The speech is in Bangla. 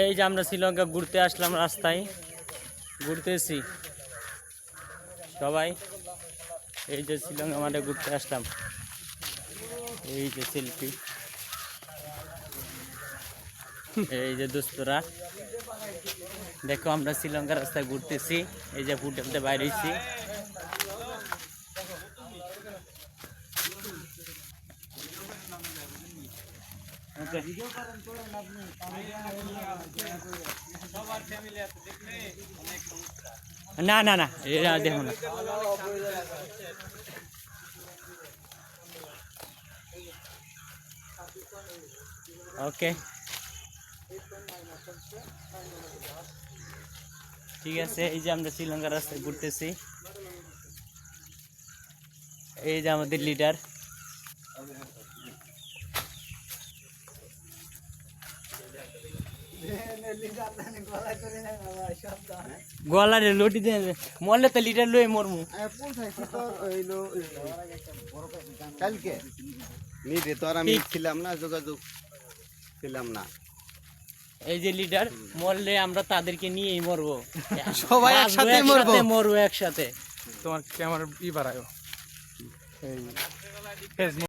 এই যে আমরা শ্রীলঙ্কা ঘুরতে আসলাম, রাস্তায় ঘুরতেছি সবাই। এই যে শ্রীলঙ্কা মাঠে ঘুরতে আসলাম, এই যে সেলফি, এই যে দোস্তরা দেখো আমরা শ্রীলঙ্কা রাস্তায় ঘুরতেছি। এই যে ফুটে বাইরে হয়েছি। না না না এটা দেখো না। ওকে ঠিক আছে। এই যে আমরা শ্রীলঙ্কা রাস্তায় ঘুরতেছি। এই যে আমাদের লিডার, গলারে লটি দিয়ে মরলে তো লিডার লয়ে মরমু। কালকে নিতে তো আর আমি ছিলাম না, যোগাযোগ ছিলাম না। এই যে লিডার, মরলে আমরা তাদেরকে নিয়েই মরবো, সবাই একসাথে মরবো একসাথে। তোমার ক্যামেরা বাড়ায়